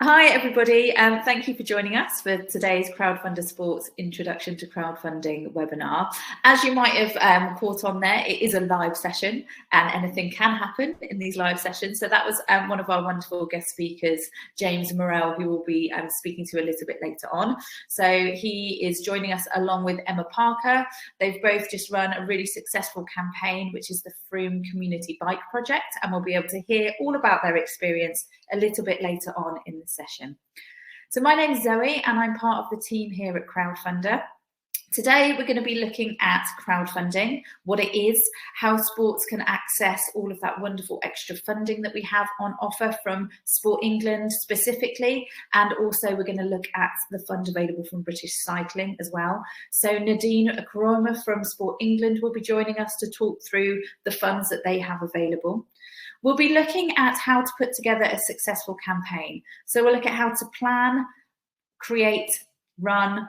Hi everybody, thank you for joining us for today's Crowdfunder Sports Introduction to Crowdfunding webinar. As you might have caught on there, it is a live session and anything can happen in these live sessions. So that was one of our wonderful guest speakers, James Morrell, who we'll be speaking to a little bit later on. So he is joining us along with Emma Parker. They've both just run a really successful campaign, which is the Frome Community Bike Project, and we'll be able to hear all about their experience a little bit later on in the session. So my name is Zoe and I'm part of the team here at Crowdfunder. Today we're going to be looking at crowdfunding, what it is, how sports can access all of that wonderful extra funding that we have on offer from Sport England specifically, and also we're going to look at the fund available from British Cycling as well. So Nadine Frome from Sport England will be joining us to talk through the funds that they have available. We'll be looking at how to put together a successful campaign. So we'll look at how to plan, create, run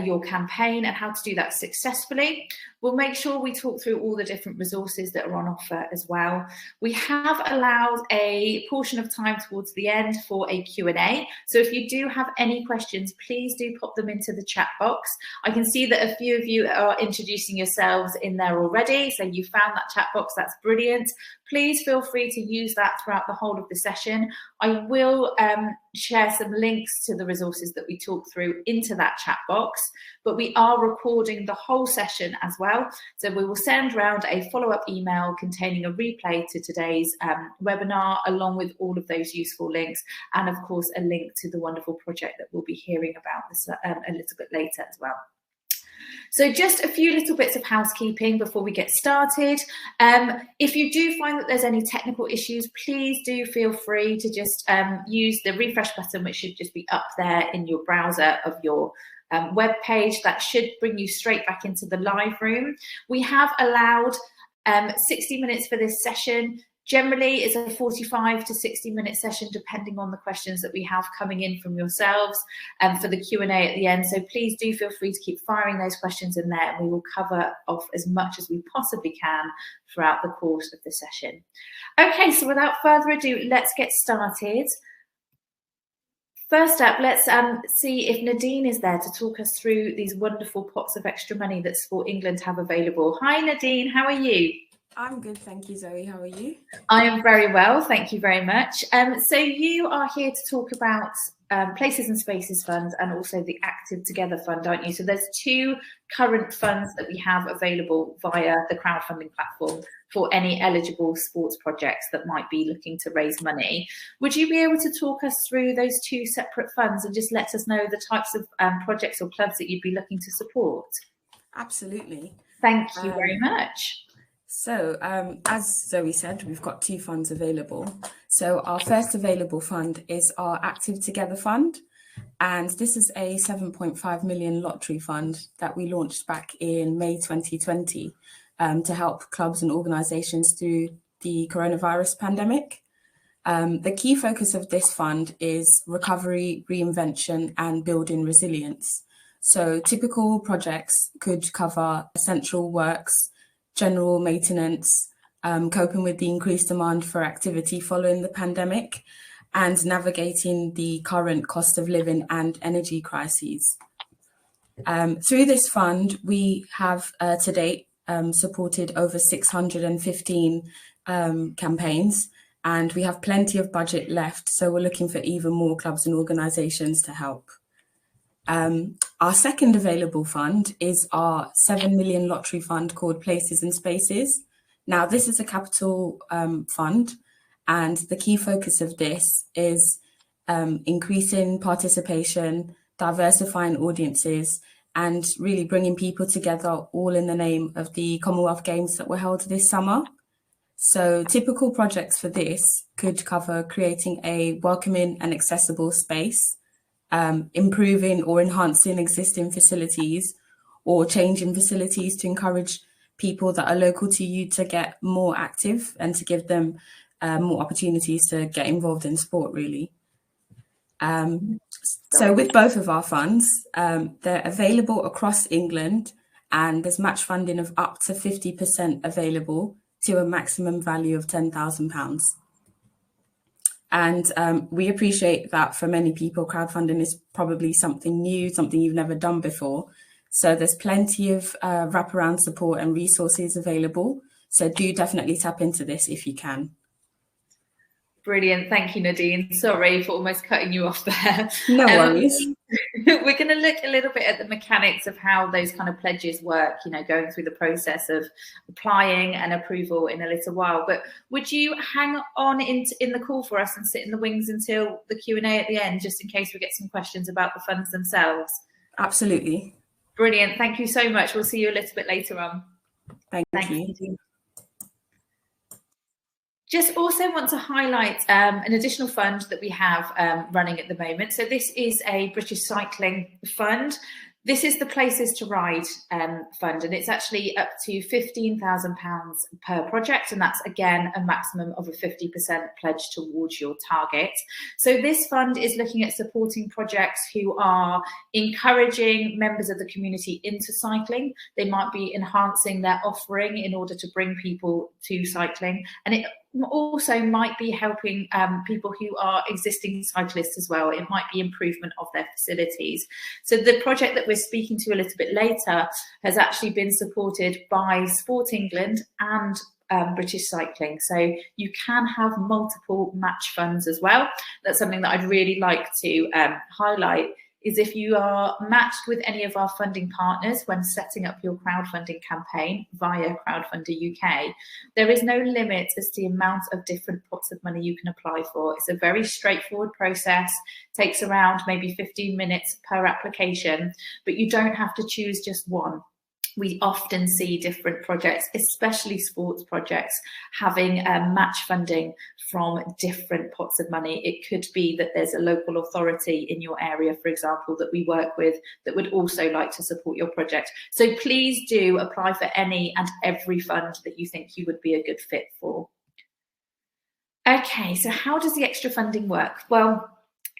your campaign and how to do that successfully. We'll make sure we talk through all the different resources that are on offer as well. We have allowed a portion of time towards the end for a Q&A. So if you do have any questions, please do pop them into the chat box. I can see that a few of you are introducing yourselves in there already. So you found that chat box, that's brilliant. Please feel free to use that throughout the whole of the session. I will share some links to the resources that we talk through into that chat box, but we are recording the whole session as well. So we will send around a follow-up email containing a replay to today's webinar, along with all of those useful links, and of course a link to the wonderful project that we'll be hearing about this a little bit later as well. So just a few little bits of housekeeping before we get started. If you do find that there's any technical issues, please do feel free to just use the refresh button, which should just be up there in your browser of your web page. That should bring you straight back into the live room. We have allowed 60 minutes for this session. Generally, it's a 45 to 60-minute session, depending on the questions that we have coming in from yourselves for the Q&A at the end. So please do feel free to keep firing those questions in there, and we will cover off as much as we possibly can throughout the course of the session. Okay, so without further ado, let's get started. First up, let's see if Nadine is there to talk us through these wonderful pots of extra money that Sport England have available. Hi, Nadine, how are you? I'm good, thank you, Zoe. How are you? I am very well, thank you very much. So you are here to talk about Places and Spaces Fund and also the Active Together Fund, aren't you? So there's two current funds that we have available via the crowdfunding platform for any eligible sports projects that might be looking to raise money. Would you be able to talk us through those two separate funds and just let us know the types of projects or clubs that you'd be looking to support? Absolutely. Thank you very much. So as Zoe said, we've got two funds available. So our first available fund is our Active Together Fund. And this is a 7.5 million lottery fund that we launched back in May 2020 to help clubs and organisations through the coronavirus pandemic. The key focus of this fund is recovery, reinvention and building resilience. So typical projects could cover essential works, general maintenance, coping with the increased demand for activity following the pandemic, and navigating the current cost of living and energy crises. Through this fund, we have to date supported over 615 campaigns, and we have plenty of budget left, so we're looking for even more clubs and organisations to help. Our second available fund is our 7 million lottery fund called Places and Spaces. Now, this is a capital fund, and the key focus of this is increasing participation, diversifying audiences, and really bringing people together all in the name of the Commonwealth Games that were held this summer. So typical projects for this could cover creating a welcoming and accessible space, improving or enhancing existing facilities, or changing facilities to encourage people that are local to you to get more active and to give them more opportunities to get involved in sport, really. So with both of our funds, they're available across England, and there's match funding of up to 50% available to a maximum value of £10,000. And we appreciate that for many people, crowdfunding is probably something new, something you've never done before. So there's plenty of wraparound support and resources available. So do definitely tap into this if you can. Brilliant. Thank you, Nadine. Sorry for almost cutting you off there. No worries. We're going to look a little bit at the mechanics of how those kind of pledges work, you know, going through the process of applying and approval in a little while. But would you hang on in the call for us and sit in the wings until the Q&A at the end, just in case we get some questions about the funds themselves? Absolutely. Brilliant. Thank you so much. We'll see you a little bit later on. Thank you. Just also want to highlight an additional fund that we have running at the moment. So this is a British cycling fund. This is the Places to Ride fund, and it's actually up to £15,000 per project, and that's again a maximum of a 50% pledge towards your target. So this fund is looking at supporting projects who are encouraging members of the community into cycling. They might be enhancing their offering in order to bring people to cycling, and it also might be helping people who are existing cyclists as well. It might be improvement of their facilities. So the project that we're speaking to a little bit later has actually been supported by Sport England and British Cycling. So you can have multiple match funds as well. That's something that I'd really like to highlight, is if you are matched with any of our funding partners when setting up your crowdfunding campaign via Crowdfunder UK, there is no limit as to the amount of different pots of money you can apply for. It's a very straightforward process, takes around maybe 15 minutes per application, but you don't have to choose just one. We often see different projects, especially sports projects, having match funding from different pots of money. It could be that there's a local authority in your area, for example, that we work with that would also like to support your project. So please do apply for any and every fund that you think you would be a good fit for. Okay, so how does the extra funding work? Well,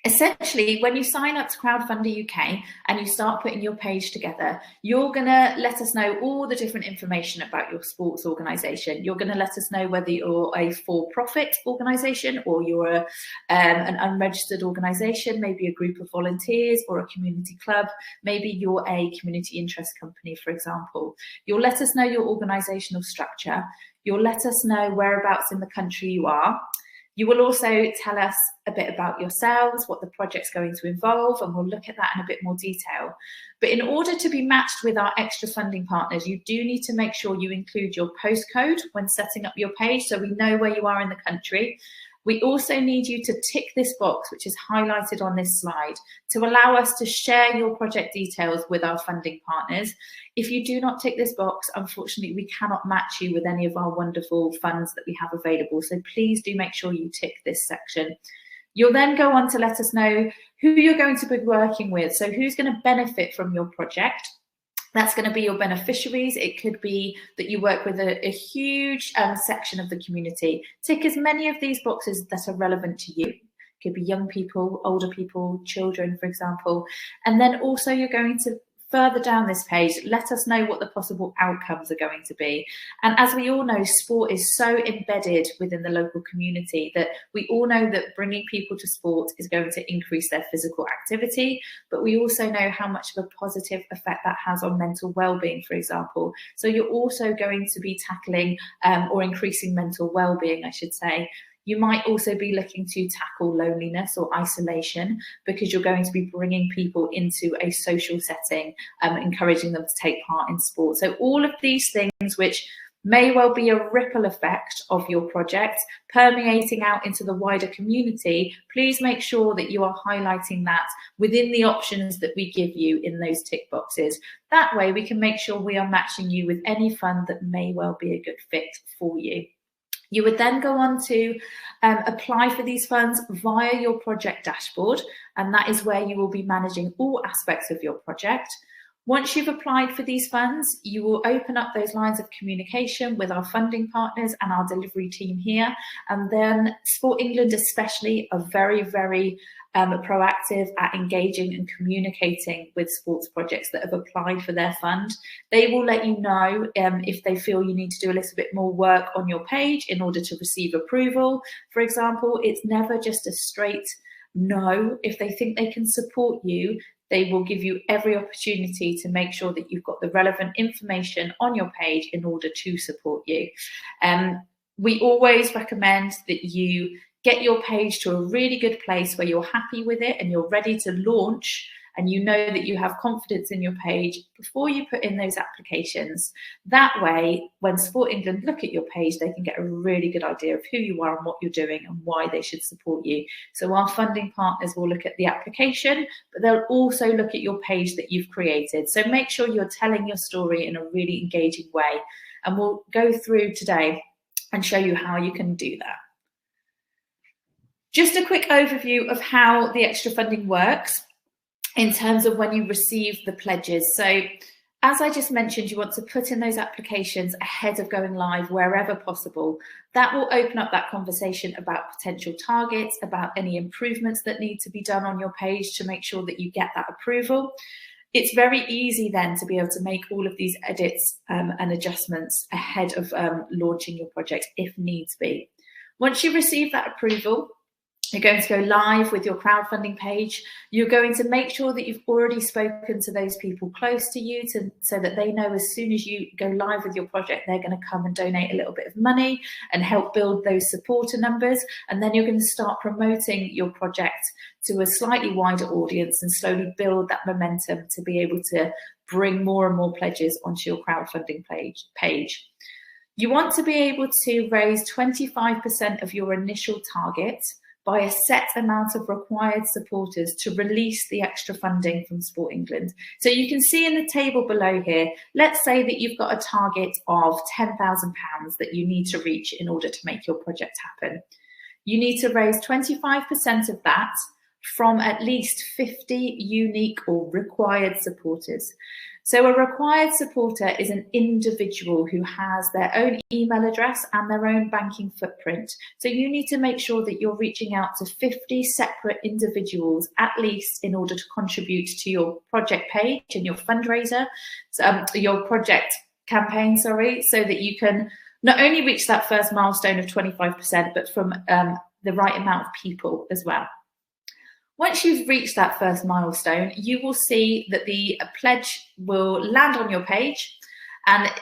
essentially, when you sign up to Crowdfunder UK and you start putting your page together, you're going to let us know all the different information about your sports organisation. You're going to let us know whether you're a for-profit organisation or you're an unregistered organisation, maybe a group of volunteers or a community club. Maybe you're a community interest company, for example. You'll let us know your organisational structure. You'll let us know whereabouts in the country you are. You will also tell us a bit about yourselves, what the project's going to involve, and we'll look at that in a bit more detail. But in order to be matched with our extra funding partners, you do need to make sure you include your postcode when setting up your page so we know where you are in the country. We also need you to tick this box, which is highlighted on this slide, to allow us to share your project details with our funding partners. If you do not tick this box, unfortunately, we cannot match you with any of our wonderful funds that we have available. So please do make sure you tick this section. You'll then go on to let us know who you're going to be working with. So who's going to benefit from your project? That's going to be your beneficiaries. It could be that you work with a huge section of the community. Tick as many of these boxes that are relevant to you. It could be young people, older people, children, for example. And then also you're going to, further down this page, let us know what the possible outcomes are going to be. And as we all know, sport is so embedded within the local community that we all know that bringing people to sport is going to increase their physical activity, but we also know how much of a positive effect that has on mental well-being, for example. So you're also going to be tackling or increasing mental well-being, I should say. You might also be looking to tackle loneliness or isolation because you're going to be bringing people into a social setting, encouraging them to take part in sport. So all of these things which may well be a ripple effect of your project permeating out into the wider community, please make sure that you are highlighting that within the options that we give you in those tick boxes. That way we can make sure we are matching you with any fund that may well be a good fit for you. You would then go on to apply for these funds via your project dashboard, and that is where you will be managing all aspects of your project. Once you've applied for these funds, you will open up those lines of communication with our funding partners and our delivery team here. And then Sport England especially are very, very proactive at engaging and communicating with sports projects that have applied for their fund. They will let you know if they feel you need to do a little bit more work on your page in order to receive approval. For example, it's never just a straight no. If they think they can support you, they will give you every opportunity to make sure that you've got the relevant information on your page in order to support you. We always recommend that you get your page to a really good place where you're happy with it and you're ready to launch, and you know that you have confidence in your page before you put in those applications. That way, when Sport England look at your page, they can get a really good idea of who you are and what you're doing and why they should support you. So our funding partners will look at the application, but they'll also look at your page that you've created. So make sure you're telling your story in a really engaging way. And we'll go through today and show you how you can do that. Just a quick overview of how the extra funding works in terms of when you receive the pledges. So as I just mentioned, you want to put in those applications ahead of going live wherever possible. That will open up that conversation about potential targets, about any improvements that need to be done on your page to make sure that you get that approval. It's very easy then to be able to make all of these edits and adjustments ahead of launching your project if needs be. Once you receive that approval, you're going to go live with your crowdfunding page. You're going to make sure that you've already spoken to those people close to you so that they know as soon as you go live with your project, they're going to come and donate a little bit of money and help build those supporter numbers. And then you're going to start promoting your project to a slightly wider audience and slowly build that momentum to be able to bring more and more pledges onto your crowdfunding page. You want to be able to raise 25% of your initial target by a set amount of required supporters to release the extra funding from Sport England. So you can see in the table below here, let's say that you've got a target of £10,000 that you need to reach in order to make your project happen. You need to raise 25% of that from at least 50 unique or required supporters. So a required supporter is an individual who has their own email address and their own banking footprint. So you need to make sure that you're reaching out to 50 separate individuals at least in order to contribute to your project page and your fundraiser, your project campaign, so that you can not only reach that first milestone of 25%, but from the right amount of people as well. Once you've reached that first milestone, you will see that the pledge will land on your page. And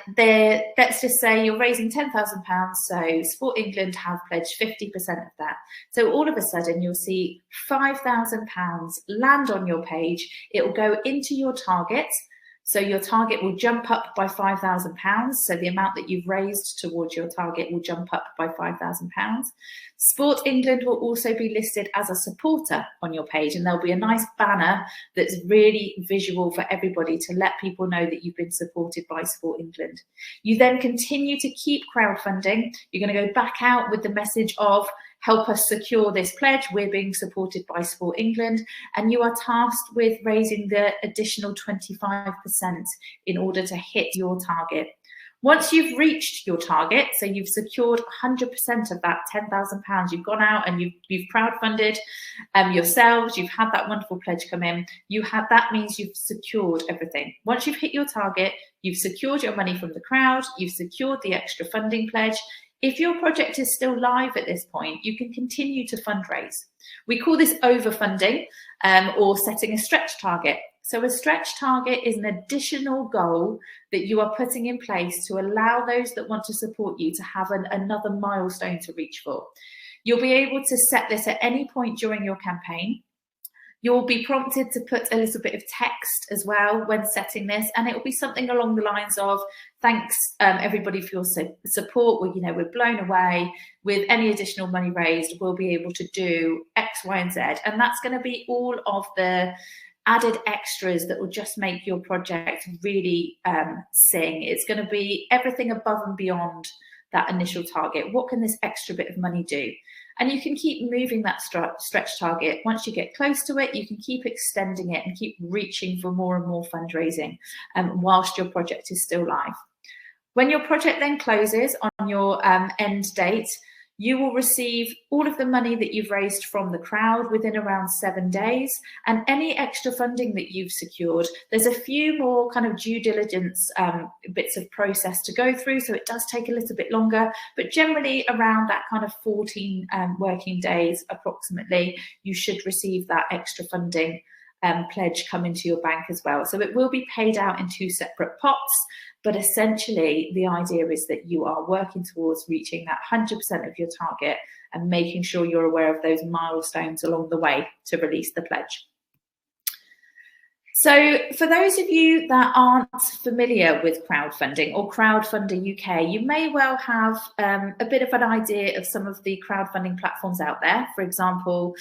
let's just say you're raising £10,000, so Sport England have pledged 50% of that. So all of a sudden, you'll see £5,000 land on your page. It will go into your target. So your target will jump up by £5,000. So the amount that you've raised towards your target will jump up by £5,000. Sport England will also be listed as a supporter on your page, and there'll be a nice banner that's really visual for everybody to let people know that you've been supported by Sport England. You then continue to keep crowdfunding. You're going to go back out with the message of, help us secure this pledge. We're being supported by Sport England, and you are tasked with raising the additional 25% in order to hit your target. Once you've reached your target, so you've secured 100% of that £10,000, you've gone out and you've crowdfunded yourselves, you've had that wonderful pledge come in, that means you've secured everything. Once you've hit your target, you've secured your money from the crowd, you've secured the extra funding pledge. If your project is still live at this point, you can continue to fundraise. We call this overfunding or setting a stretch target. So a stretch target is an additional goal that you are putting in place to allow those that want to support you to have another milestone to reach for. You'll be able to set this at any point during your campaign. You'll be prompted to put a little bit of text as well when setting this, and it will be something along the lines of, thanks everybody for your support. We're blown away. With any additional money raised, we'll be able to do X, Y, and Z. And that's going to be all of the added extras that will just make your project really sing. It's going to be everything above and beyond that initial target. What can this extra bit of money do? And you can keep moving that stretch target. Once you get close to it, you can keep extending it and keep reaching for more and more fundraising whilst your project is still live. When your project then closes on your end date, you will receive all of the money that you've raised from the crowd within around 7 days, and any extra funding that you've secured. There's a few more kind of due diligence bits of process to go through, so it does take a little bit longer, but generally around that kind of 14 working days approximately, you should receive that extra funding pledge come into your bank as well. So it will be paid out in 2 separate pots, but essentially the idea is that you are working towards reaching that 100% of your target and making sure you're aware of those milestones along the way to release the pledge. So for those of you that aren't familiar with crowdfunding or Crowdfunder UK, you may well have a bit of an idea of some of the crowdfunding platforms out there. For example,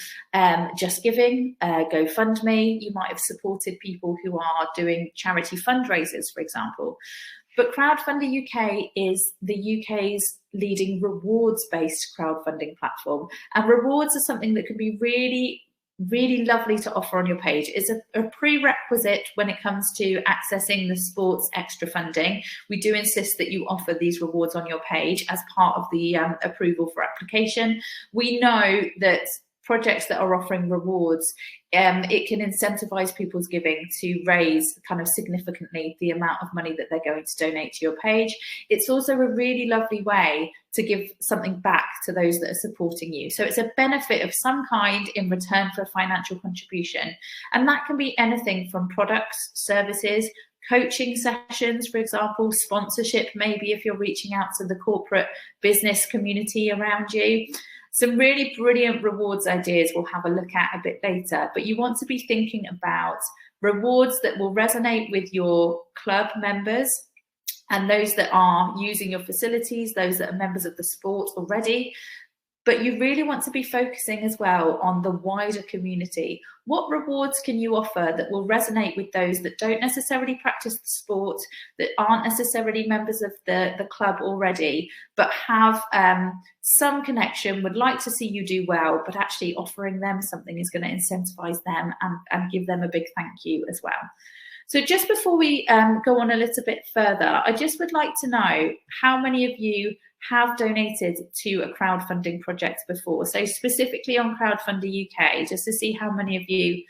Just Giving, GoFundMe. You might have supported people who are doing charity fundraisers, for example. But Crowdfunder UK is the UK's leading rewards-based crowdfunding platform. And rewards are something that can be really lovely to offer on your page. It's a prerequisite when it comes to accessing the sports extra funding. We do insist that you offer these rewards on your page as part of the approval for application. We know that projects that are offering rewards, it can incentivize people's giving to raise kind of significantly the amount of money that they're going to donate to your page. It's also a really lovely way to give something back to those that are supporting you. So it's a benefit of some kind in return for a financial contribution. And that can be anything from products, services, coaching sessions, for example, sponsorship, maybe if you're reaching out to the corporate business community around you. Some really brilliant rewards ideas we'll have a look at a bit later, but you want to be thinking about rewards that will resonate with your club members and those that are using your facilities, those that are members of the sport already. But you really want to be focusing as well on the wider community. What rewards can you offer that will resonate with those that don't necessarily practice the sport, that aren't necessarily members of the club already, but have some connection, would like to see you do well, but actually offering them something is going to incentivize them and give them a big thank you as well. So just before we go on a little bit further, I just would like to know how many of you have donated to a crowdfunding project before. So specifically on Crowdfunder UK, just to see how many of you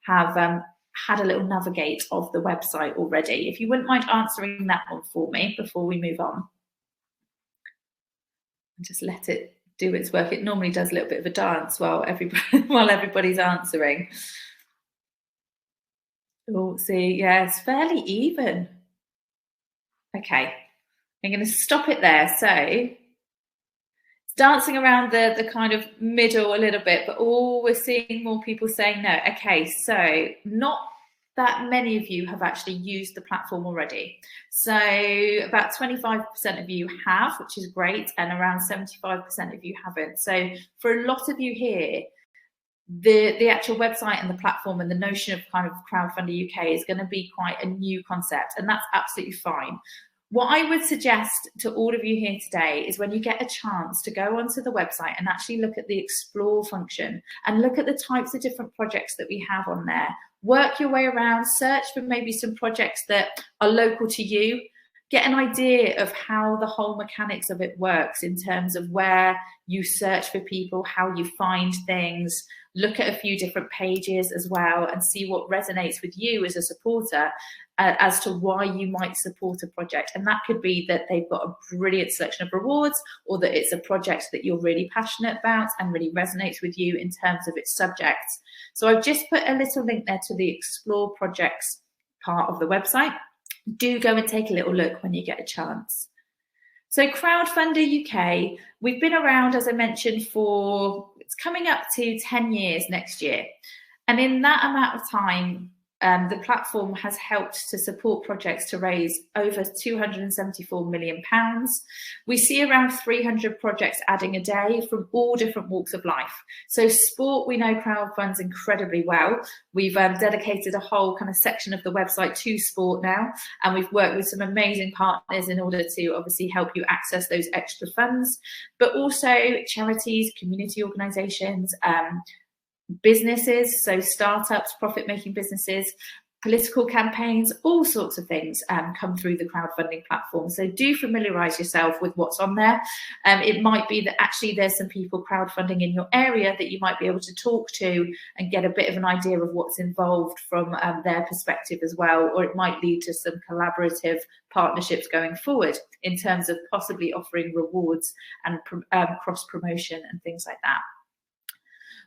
have had a little navigate of the website already. If you wouldn't mind answering that one for me before we move on. Just let it do its work. It normally does a little bit of a dance while everybody's answering. Oh, see, yeah, it's fairly even. Okay. I'm going to stop it there. So it's dancing around the kind of middle a little bit, but we're seeing more people saying no. Okay, so not that many of you have actually used the platform already. So about 25% of you have, which is great, and around 75% of you haven't. So for a lot of you here, the actual website and the platform and the notion of kind of Crowdfunder UK is going to be quite a new concept, and that's absolutely fine. What I would suggest to all of you here today is when you get a chance to go onto the website and actually look at the explore function and look at the types of different projects that we have on there. Work your way around, search for maybe some projects that are local to you, get an idea of how the whole mechanics of it works in terms of where you search for people, how you find things, look at a few different pages as well and see what resonates with you as a supporter as to why you might support a project. And that could be that they've got a brilliant selection of rewards, or that it's a project that you're really passionate about and really resonates with you in terms of its subject. So I've just put a little link there to the Explore Projects part of the website. Do go and take a little look when you get a chance. So Crowdfunder UK, we've been around, as I mentioned, it's coming up to 10 years next year. And in that amount of time, The platform has helped to support projects to raise over £274 million. We see around 300 projects adding a day from all different walks of life. So sport, we know crowdfunds incredibly well. We've dedicated a whole kind of section of the website to sport now, and we've worked with some amazing partners in order to obviously help you access those extra funds, but also charities, community organisations, businesses, so startups, profit-making businesses, political campaigns, all sorts of things come through the crowdfunding platform. So do familiarise yourself with what's on there. It might be that actually there's some people crowdfunding in your area that you might be able to talk to and get a bit of an idea of what's involved from their perspective as well, or it might lead to some collaborative partnerships going forward in terms of possibly offering rewards and cross-promotion and things like that.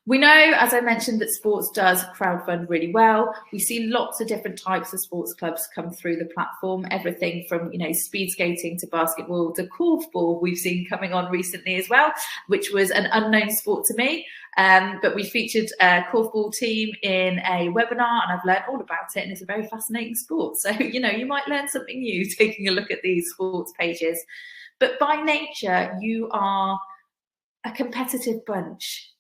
We know, as I mentioned, that sports does crowdfund really well. We see lots of different types of sports clubs come through the platform, everything from, speed skating to basketball to korfball we've seen coming on recently as well, which was an unknown sport to me. But we featured a korfball team in a webinar and I've learned all about it, and it's a very fascinating sport. So, you might learn something new taking a look at these sports pages. But by nature, you are a competitive bunch,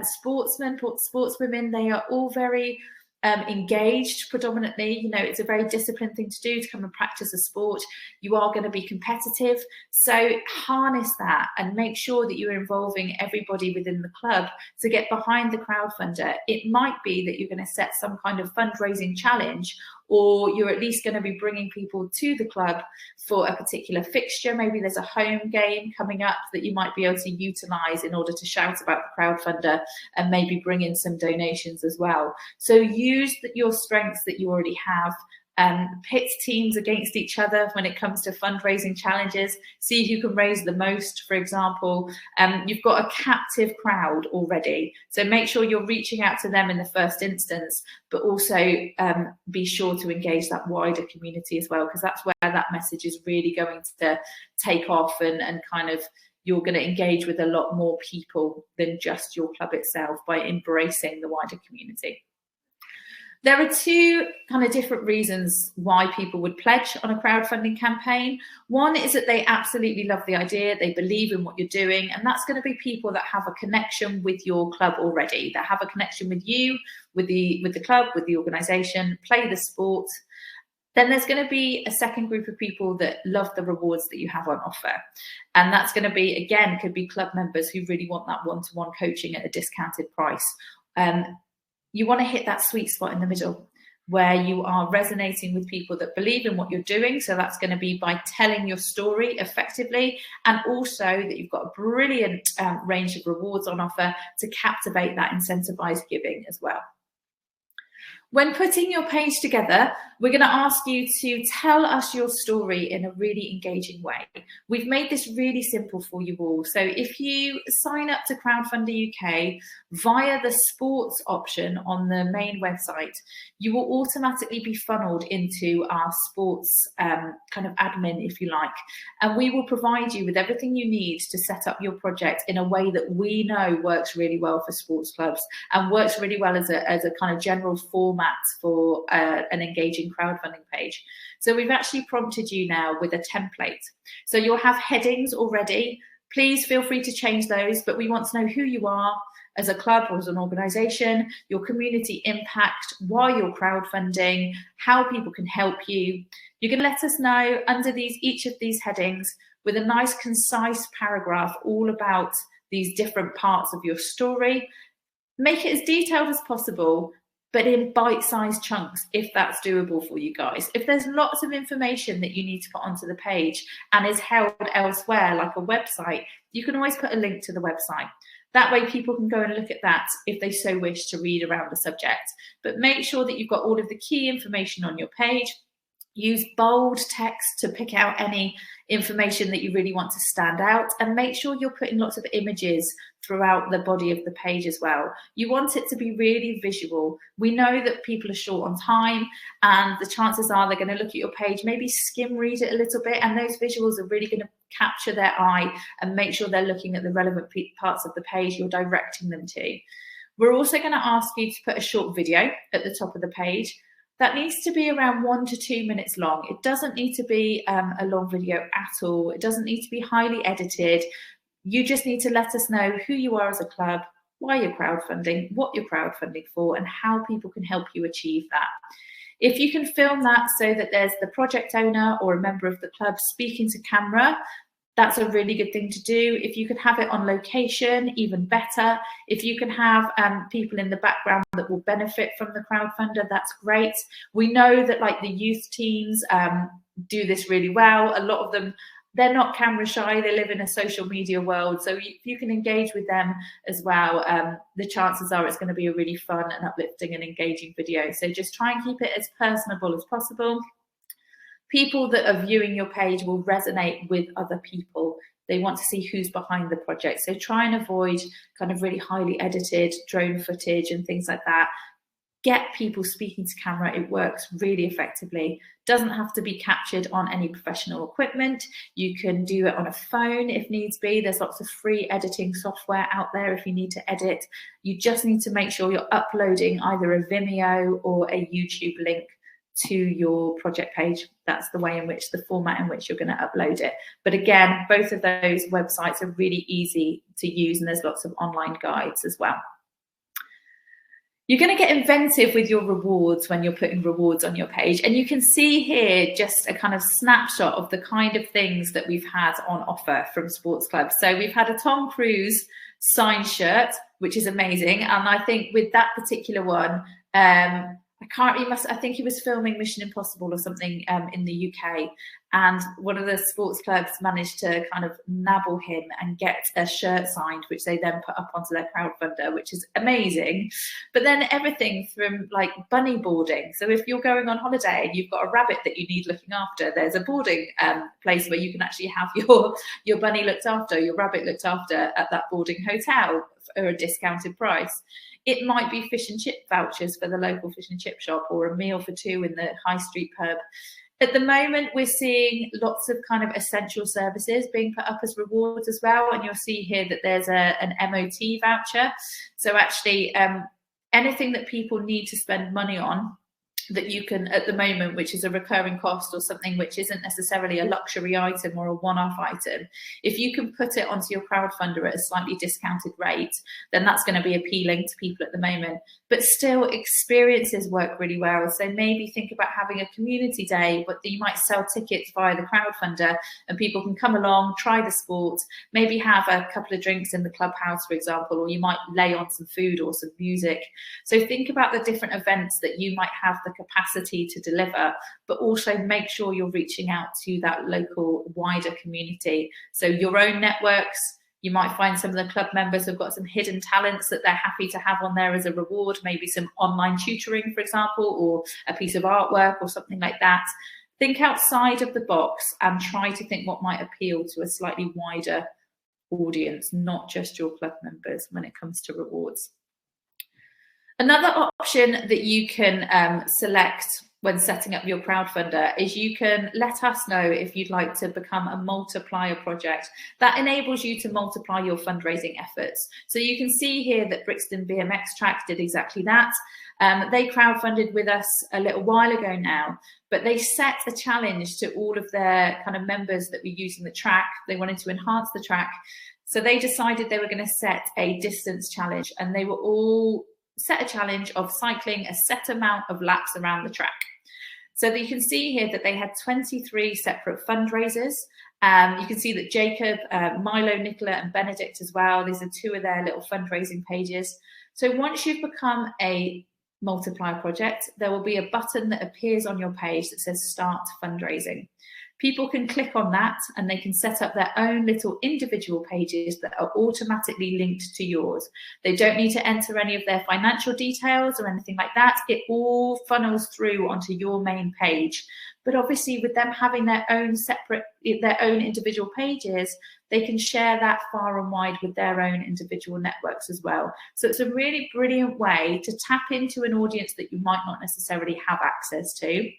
sportsmen, sportswomen, they are all very engaged predominantly. It's a very disciplined thing to do to come and practice a sport. You are going to be competitive. So harness that and make sure that you're involving everybody within the club to get behind the crowdfunder. It might be that you're going to set some kind of fundraising challenge, or you're at least going to be bringing people to the club for a particular fixture. Maybe there's a home game coming up that you might be able to utilise in order to shout about the crowdfunder and maybe bring in some donations as well. So use your strengths that you already have. Pit teams against each other when it comes to fundraising challenges. See who can raise the most, for example. You've got a captive crowd already, so make sure you're reaching out to them in the first instance, but also be sure to engage that wider community as well, because that's where that message is really going to take off, and kind of you're going to engage with a lot more people than just your club itself by embracing the wider community. There are two kind of different reasons why people would pledge on a crowdfunding campaign. One is that they absolutely love the idea, they believe in what you're doing, and that's going to be people that have a connection with your club already, that have a connection with you, with the club, with the organisation, play the sport. Then there's going to be a second group of people that love the rewards that you have on offer. And that's going to be, again, could be club members who really want that one-to-one coaching at a discounted price. You want to hit that sweet spot in the middle where you are resonating with people that believe in what you're doing. So that's going to be by telling your story effectively, and also that you've got a brilliant range of rewards on offer to captivate that incentivized giving as well. When putting your page together, we're going to ask you to tell us your story in a really engaging way. We've made this really simple for you all. So if you sign up to Crowdfunder UK via the sports option on the main website, you will automatically be funneled into our sports kind of admin, if you like. And we will provide you with everything you need to set up your project in a way that we know works really well for sports clubs and works really well as a kind of general format for an engaging crowdfunding page. So we've actually prompted you now with a template. So you'll have headings already. Please feel free to change those, but we want to know who you are as a club or as an organisation, your community impact, why you're crowdfunding, how people can help you. You can let us know under each of these headings with a nice concise paragraph all about these different parts of your story. Make it as detailed as possible, but in bite-sized chunks, if that's doable for you guys. If there's lots of information that you need to put onto the page and is held elsewhere, like a website, you can always put a link to the website. That way people can go and look at that if they so wish to read around the subject. But make sure that you've got all of the key information on your page. Use bold text to pick out any information that you really want to stand out, and make sure you're putting lots of images throughout the body of the page as well. You want it to be really visual. We know that people are short on time, and the chances are they're going to look at your page, maybe skim read it a little bit, and those visuals are really going to capture their eye and make sure they're looking at the relevant parts of the page you're directing them to. We're also going to ask you to put a short video at the top of the page. That needs to be around 1 to 2 minutes long. It doesn't need to be a long video at all. It doesn't need to be highly edited. You just need to let us know who you are as a club, why you're crowdfunding, what you're crowdfunding for, and how people can help you achieve that. If you can film that so that there's the project owner or a member of the club speaking to camera, that's a really good thing to do. If you could have it on location, even better. If you can have people in the background that will benefit from the crowdfunder, that's great. We know that like the youth teams do this really well. A lot of them, they're not camera shy, they live in a social media world. So if you can engage with them as well, the chances are it's going to be a really fun and uplifting and engaging video. So just try and keep it as personable as possible. People that are viewing your page will resonate with other people. They want to see who's behind the project. So try and avoid kind of really highly edited drone footage and things like that. Get people speaking to camera. It works really effectively. Doesn't have to be captured on any professional equipment. You can do it on a phone if needs be. There's lots of free editing software out there if you need to edit. You just need to make sure you're uploading either a Vimeo or a YouTube link to your project page. That's the way in which, the format in which you're going to upload it. But again, both of those websites are really easy to use, and there's lots of online guides as well. You're going to get inventive with your rewards when you're putting rewards on your page. And you can see here just a kind of snapshot of the kind of things that we've had on offer from sports clubs. So we've had a Tom Cruise signed shirt, which is amazing. And I think with that particular one, I think he was filming Mission Impossible or something in the UK, and one of the sports clubs managed to kind of nabble him and get a shirt signed, which they then put up onto their crowdfunder, which is amazing. But then everything from like bunny boarding. So if you're going on holiday and you've got a rabbit that you need looking after, there's a boarding place where you can actually have your bunny looked after, your rabbit looked after at that boarding hotel for a discounted price. It might be fish and chip vouchers for the local fish and chip shop, or a meal for two in the high street pub. At the moment, we're seeing lots of kind of essential services being put up as rewards as well. And you'll see here that there's an MOT voucher. So actually anything that people need to spend money on that you can, at the moment, which is a recurring cost or something which isn't necessarily a luxury item or a one-off item, if you can put it onto your crowdfunder at a slightly discounted rate, then that's going to be appealing to people at the moment. But still, experiences work really well. So maybe think about having a community day, but you might sell tickets via the crowdfunder and people can come along, try the sport, maybe have a couple of drinks in the clubhouse, for example, or you might lay on some food or some music. So think about the different events that you might have the capacity to deliver, but also make sure you're reaching out to that local wider community. So your own networks, you might find some of the club members have got some hidden talents that they're happy to have on there as a reward, maybe some online tutoring, for example, or a piece of artwork or something like that. Think outside of the box and try to think what might appeal to a slightly wider audience, not just your club members when it comes to rewards. Another option that you can select when setting up your crowdfunder is you can let us know if you'd like to become a multiplier project. That enables you to multiply your fundraising efforts. So you can see here that Brixton BMX Track did exactly that. They crowdfunded with us a little while ago now, but they set a challenge to all of their kind of members that were using the track. They wanted to enhance the track. So they decided they were going to set a distance challenge, and they were all set a challenge of cycling a set amount of laps around the track. So that you can see here that they had 23 separate fundraisers. You can see that Jacob, Milo, Nicola and Benedict as well, these are two of their little fundraising pages. So once you've become a multiplier project, there will be a button that appears on your page that says Start Fundraising. People can click on that and they can set up their own little individual pages that are automatically linked to yours. They don't need to enter any of their financial details or anything like that. It all funnels through onto your main page. But obviously with them having their own individual pages, they can share that far and wide with their own individual networks as well. So it's a really brilliant way to tap into an audience that you might not necessarily have access to,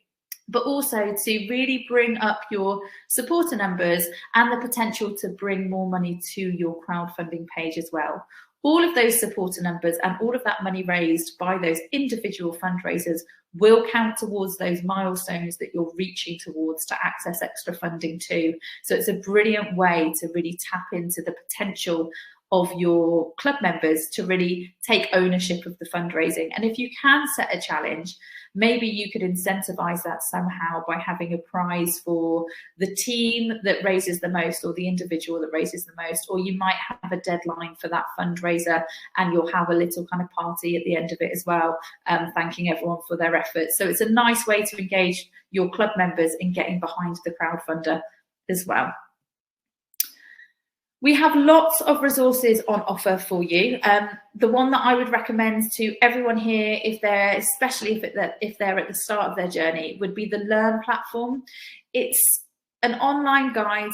but also to really bring up your supporter numbers and the potential to bring more money to your crowdfunding page as well. all of those supporter numbers and all of that money raised by those individual fundraisers will count towards those milestones that you're reaching towards to access extra funding too. So it's a brilliant way to really tap into the potential of your club members to really take ownership of the fundraising. And if you can set a challenge, maybe you could incentivize that somehow by having a prize for the team that raises the most or the individual that raises the most, or you might have a deadline for that fundraiser and you'll have a little kind of party at the end of it as well, thanking everyone for their efforts. So it's a nice way to engage your club members in getting behind the crowdfunder as well. We have lots of resources on offer for you. The one that I would recommend to everyone here, especially if they're at the start of their journey, would be the Learn platform. It's an online guide.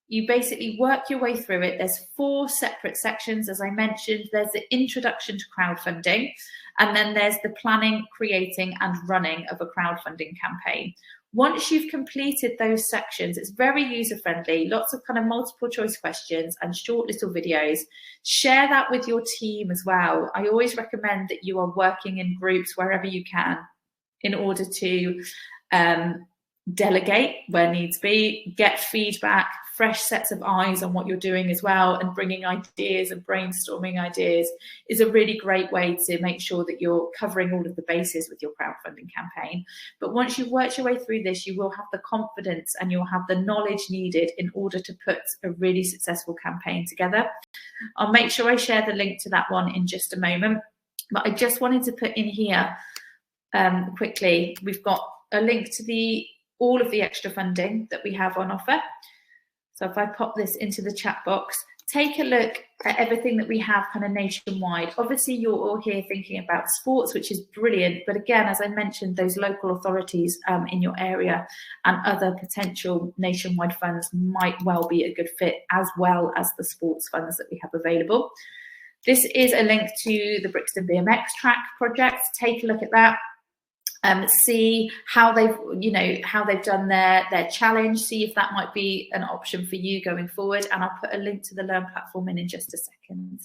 You basically work your way through it. There's 4 separate sections, as I mentioned. There's the introduction to crowdfunding, and then there's the planning, creating, and running of a crowdfunding campaign. Once you've completed those sections, it's very user-friendly, lots of kind of multiple choice questions and short little videos. Share that with your team as well. I always recommend that you are working in groups wherever you can in order to delegate where needs be, get feedback, fresh sets of eyes on what you're doing as well, and bringing ideas and brainstorming ideas is a really great way to make sure that you're covering all of the bases with your crowdfunding campaign. But once you've worked your way through this, you will have the confidence and you'll have the knowledge needed in order to put a really successful campaign together. I'll make sure I share the link to that one in just a moment, but I just wanted to put in here quickly, we've got a link to all of the extra funding that we have on offer. So if I pop this into the chat box, take a look at everything that we have kind of nationwide. Obviously, you're all here thinking about sports, which is brilliant. But again, as I mentioned, those local authorities in your area and other potential nationwide funds might well be a good fit, as well as the sports funds that we have available. This is a link to the Brixton BMX track project. Take a look at that. See how they've done their challenge, see if that might be an option for you going forward. And I'll put a link to the Learn platform in just a second.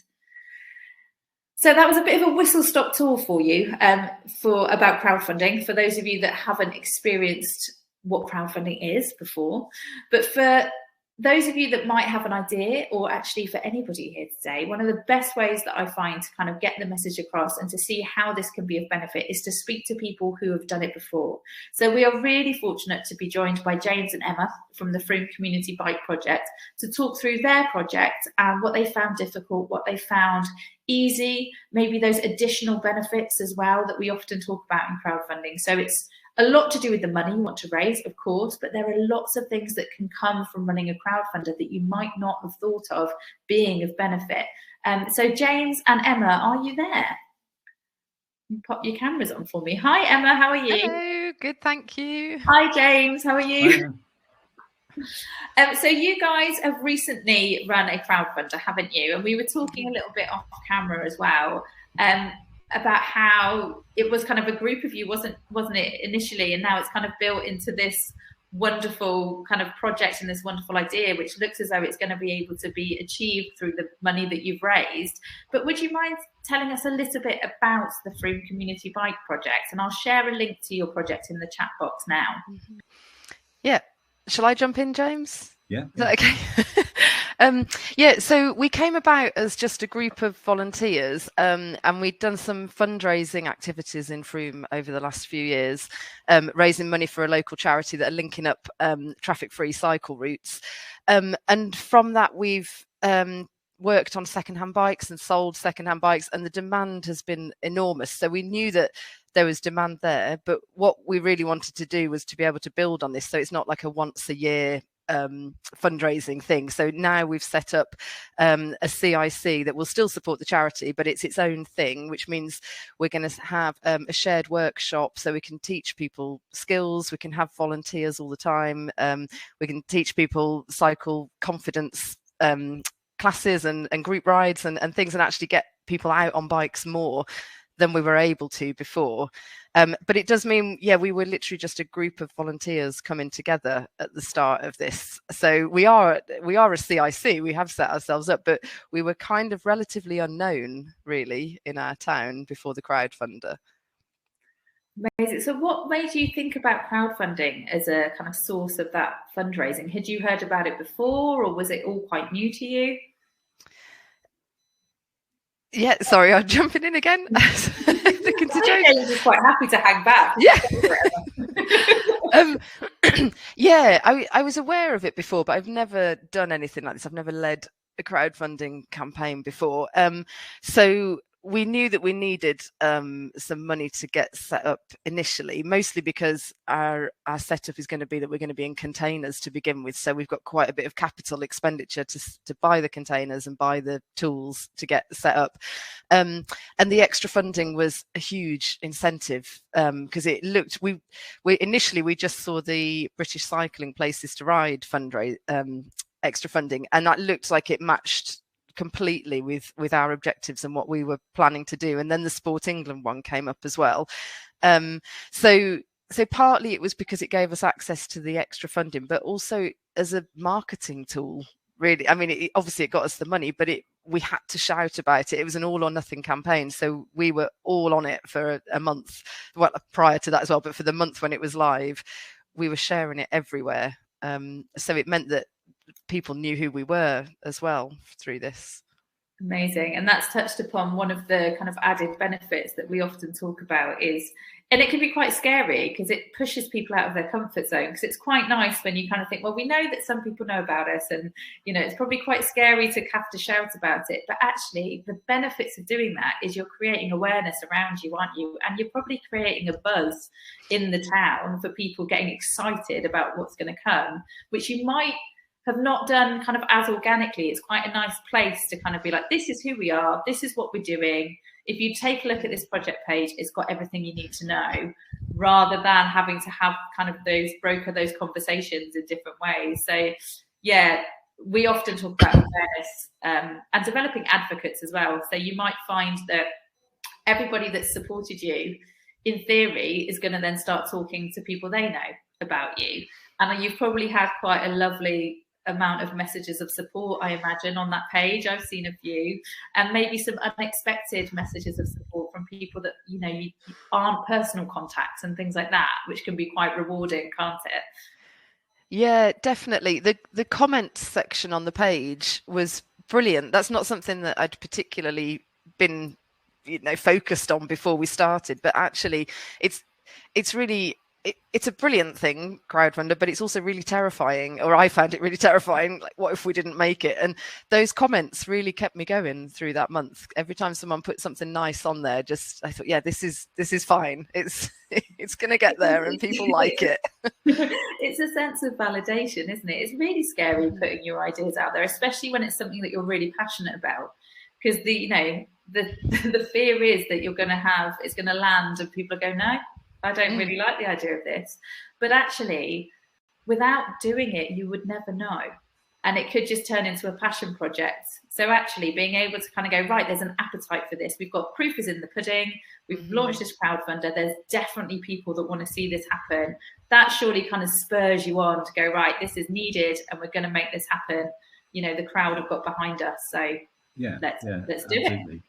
So that was a bit of a whistle-stop tour for you about crowdfunding, for those of you that haven't experienced what crowdfunding is before. But for those of you that might have an idea, or actually for anybody here today, one of the best ways that I find to kind of get the message across and to see how this can be of benefit is to speak to people who have done it before. So we are really fortunate to be joined by James and Emma from the Frome Community Bike Project to talk through their project and what they found difficult, what they found easy, maybe those additional benefits as well that we often talk about in crowdfunding. So it's a lot to do with the money you want to raise, of course, but there are lots of things that can come from running a crowdfunder that you might not have thought of being of benefit. So James and Emma, are you there? Pop your cameras on for me. Hi, Emma, how are you? Hello, good, thank you. Hi, James, how are you? So you guys have recently run a crowdfunder, haven't you? And we were talking a little bit off camera as well. About how it was kind of a group of you, wasn't it, initially, and now it's kind of built into this wonderful kind of project and this wonderful idea, which looks as though it's going to be able to be achieved through the money that you've raised. But would you mind telling us a little bit about the Frome Community Bike Project? And I'll share a link to your project in the chat box now. Yeah, shall I jump in, James? Yeah. Is that okay? Yeah, so we came about as just a group of volunteers, and we'd done some fundraising activities in Frome over the last few years, raising money for a local charity that are linking up traffic-free cycle routes. And from that, we've worked on secondhand bikes and sold secondhand bikes, and the demand has been enormous. So we knew that there was demand there, but what we really wanted to do was to be able to build on this, so it's not like a once a year fundraising thing. So now we've set up a CIC that will still support the charity, but it's its own thing, which means we're going to have a shared workshop so we can teach people skills, we can have volunteers all the time, we can teach people cycle confidence classes and group rides and things, and actually get people out on bikes more. than we were able to before. But it does mean, yeah, we were literally just a group of volunteers coming together at the start of this. So we are a CIC, we have set ourselves up, but we were kind of relatively unknown really in our town before the crowdfunder. Amazing. So what made you think about crowdfunding as a kind of source of that fundraising? Had you heard about it before, or was it all quite new to you? Yeah, sorry, I'm jumping in again. I'm just quite happy to hang back. Yeah. Yeah, I was aware of it before, but I've never done anything like this. I've never led a crowdfunding campaign before. So we knew that we needed some money to get set up initially, mostly because our setup is going to be that we're going to be in containers to begin with. So we've got quite a bit of capital expenditure to buy the containers and buy the tools to get set up. And the extra funding was a huge incentive because it looked, we initially we just saw the British Cycling Places to Ride fundraise extra funding, and that looked like it matched completely with our objectives and what we were planning to do. And then the Sport England one came up as well. So partly it was because it gave us access to the extra funding, but also as a marketing tool, really. I mean, obviously it got us the money, but we had to shout about it. It was an all or nothing campaign. So we were all on it for a month, well, prior to that as well, but for the month when it was live, we were sharing it everywhere. So it meant that people knew who we were as well through this. Amazing. And that's touched upon one of the kind of added benefits that we often talk about is, and it can be quite scary because it pushes people out of their comfort zone, because it's quite nice when you kind of think, well, we know that some people know about us, and it's probably quite scary to have to shout about it, but actually the benefits of doing that is you're creating awareness around you, aren't you? And you're probably creating a buzz in the town for people getting excited about what's going to come, which you might have not done kind of as organically. It's quite a nice place to kind of be like, this is who we are, this is what we're doing. If you take a look at this project page, it's got everything you need to know, rather than having to have kind of broker those conversations in different ways. So yeah, we often talk about awareness and developing advocates as well. So you might find that everybody that's supported you, in theory, is going to then start talking to people they know about you. And you've probably had quite a lovely amount of messages of support, I imagine, on that page. I've seen a few, and maybe some unexpected messages of support from people that you aren't personal contacts and things like that, which can be quite rewarding, can't it? Yeah, definitely. The comments section on the page was brilliant. That's not something that I'd particularly been focused on before we started, but actually it's really it's a brilliant thing, crowdfunder, but it's also really terrifying, or I found it really terrifying. Like, what if we didn't make it? And those comments really kept me going through that month. Every time someone put something nice on there, I thought, yeah, this is fine. It's going to get there, and people like it. It's a sense of validation, isn't it? It's really scary putting your ideas out there, especially when it's something that you're really passionate about, because the fear is that it's going to land, and people are going, no, I don't really like the idea of this. But actually, without doing it, you would never know. And it could just turn into a passion project. So actually being able to kind of go, right, there's an appetite for this. We've got proof is in the pudding. We've launched this crowdfunder. There's definitely people that want to see this happen. That surely kind of spurs you on to go, right, this is needed and we're going to make this happen. The crowd have got behind us. So let's do it.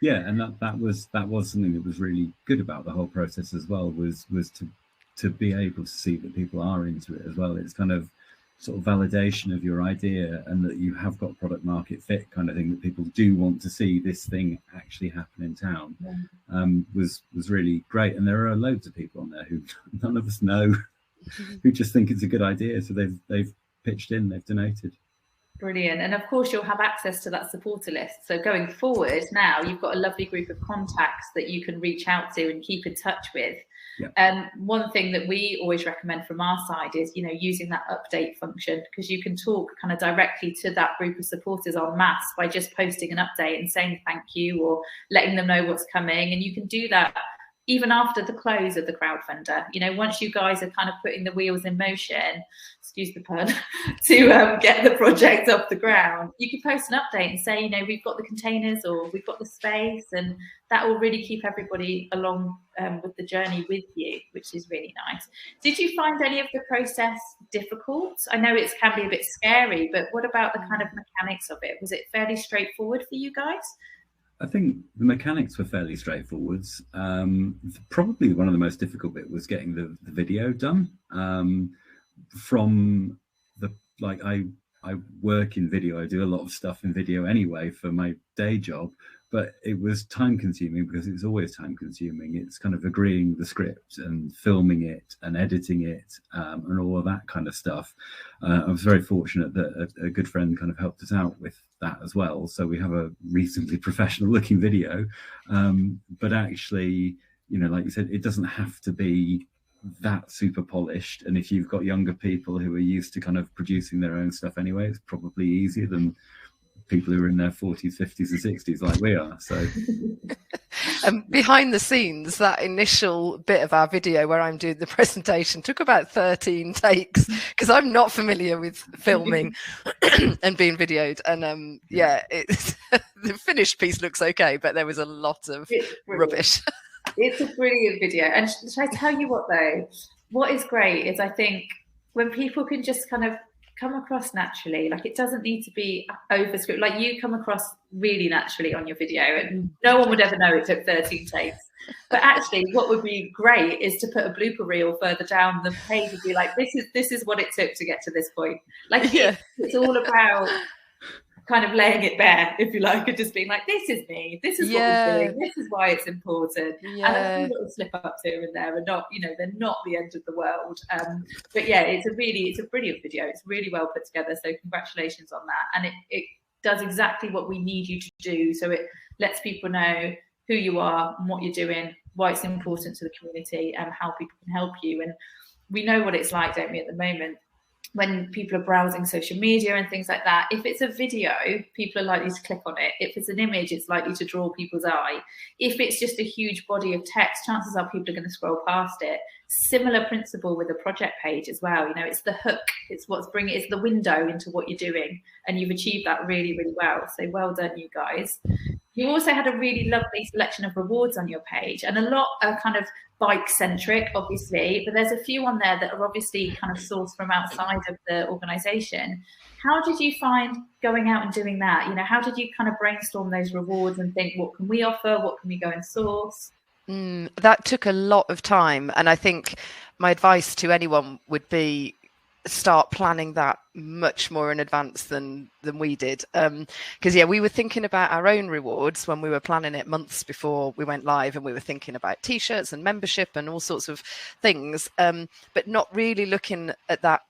Yeah, and that was something that was really good about the whole process as well, was to be able to see that people are into it as well. It's kind of sort of validation of your idea, and that you have got product market fit kind of thing, that people do want to see this thing actually happen in town. Was really great. And there are loads of people on there who none of us know, who just think it's a good idea. So they've pitched in, they've donated. Brilliant. And of course, you'll have access to that supporter list. So going forward now, you've got a lovely group of contacts that you can reach out to and keep in touch with. One thing that we always recommend from our side is, using that update function, because you can talk kind of directly to that group of supporters en masse by just posting an update and saying thank you, or letting them know what's coming. And you can do that even after the close of the crowdfunder, you know, once you guys are kind of putting the wheels in motion, excuse the pun, to get the project off the ground, you can post an update and say, you know, we've got the containers or we've got the space, and that will really keep everybody along with the journey with you, which is really nice. Did you find any of the process difficult? I know it can be a bit scary, but what about the kind of mechanics of it? Was it fairly straightforward for you guys? I think the mechanics were fairly straightforward. Probably one of the most difficult bit was getting the video done. From the, like, I work in video, I do a lot of stuff in video anyway for my day job, but it was time consuming because it's always time consuming. It's kind of agreeing the script and filming it and editing it and all of that kind of stuff. I was very fortunate that a good friend kind of helped us out with that as well. So we have a reasonably professional looking video, but actually, you know, like you said, it doesn't have to be that super polished. And if you've got younger people who are used to kind of producing their own stuff anyway, it's probably easier than people who are in their 40s, 50s and 60s like we are. So behind the scenes, that initial bit of our video where I'm doing the presentation took about 13 takes because I'm not familiar with filming and being videoed. And yeah, it's the finished piece looks okay, but there was a lot of rubbish. It's a brilliant video. And should I tell you what though, what is great is I think when people can just kind of come across naturally, like it doesn't need to be over script, like you come across really naturally on your video and no one would ever know it took 13 takes. But actually what would be great is to put a blooper reel further down the page and be like, this is what it took to get to this point. Like it's all about kind of laying it bare, if you like, and just being like, this is me, this is what we're doing, this is why it's important. And a few little slip ups here and there are not, you know, they're not the end of the world. But yeah, it's a brilliant video. It's really well put together. So congratulations on that. And it does exactly what we need you to do. So it lets people know who you are and what you're doing, why it's important to the community and how people can help you. And we know what it's like, don't we, at the moment, when people are browsing social media and things like that. If it's a video, people are likely to click on it. If it's an image, it's likely to draw people's eye. If it's just a huge body of text, chances are people are going to scroll past it. Similar principle with a project page as well. You know, it's the hook, it's it's the window into what you're doing, and you've achieved that really, really well. So well done, you guys. You also had a really lovely selection of rewards on your page, and a lot are kind of bike centric, obviously, but there's a few on there that are obviously kind of sourced from outside of the organization. How did you find going out and doing that? You know, how did you kind of brainstorm those rewards and think, what can we offer? What can we go and source? That took a lot of time. And I think my advice to anyone would be start planning that much more in advance than we did, because we were thinking about our own rewards when we were planning it months before we went live, and we were thinking about t-shirts and membership and all sorts of things, but not really looking at that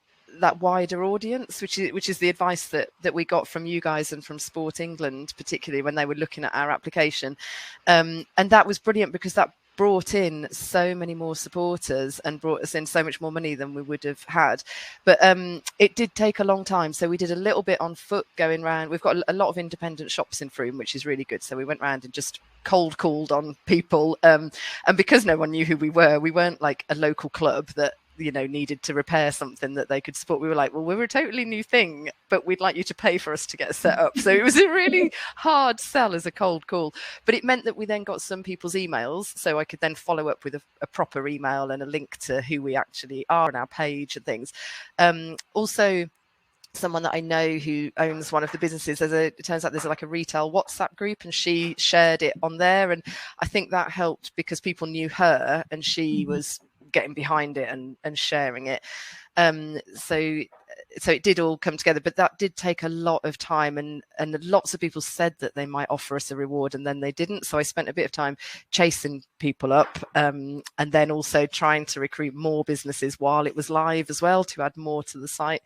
wider audience, which is the advice that we got from you guys and from Sport England, particularly when they were looking at our application, and that was brilliant because that brought in so many more supporters and brought us in so much more money than we would have had. But it did take a long time. So we did a little bit on foot going around. We've got a lot of independent shops in Frome, which is really good. So we went around and just cold called on people. And because no one knew who we weren't like a local club that, you know, needed to repair something that they could support. We were like, well, we're a totally new thing, but we'd like you to pay for us to get set up. So it was a really hard sell as a cold call, but it meant that we then got some people's emails, so I could then follow up with a proper email and a link to who we actually are on our page and things. Also, someone that I know who owns one of the businesses, it turns out there's like a retail WhatsApp group, and she shared it on there, and I think that helped because people knew her and she was getting behind it and sharing it. So it did all come together, but that did take a lot of time, and lots of people said that they might offer us a reward and then they didn't. So I spent a bit of time chasing people up, and then also trying to recruit more businesses while it was live as well to add more to the site.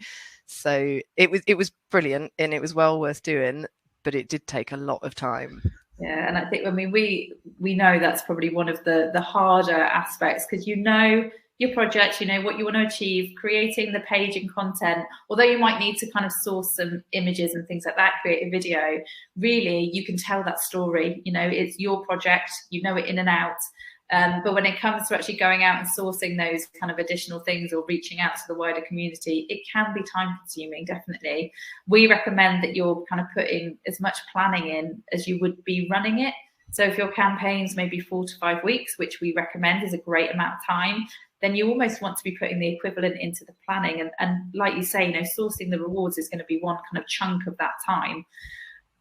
So it was brilliant and it was well worth doing, but it did take a lot of time. Yeah, and I think, I mean, we know that's probably one of the harder aspects, because you know your project, you know what you want to achieve, creating the page and content, although you might need to kind of source some images and things like that, create a video, really you can tell that story, you know, it's your project, you know it in and out. But when it comes to actually going out and sourcing those kind of additional things or reaching out to the wider community, it can be time consuming, definitely. We recommend that you're kind of putting as much planning in as you would be running it. So if your campaign's maybe 4 to 5 weeks, which we recommend is a great amount of time, then you almost want to be putting the equivalent into the planning. And like you say, sourcing the rewards is going to be one kind of chunk of that time.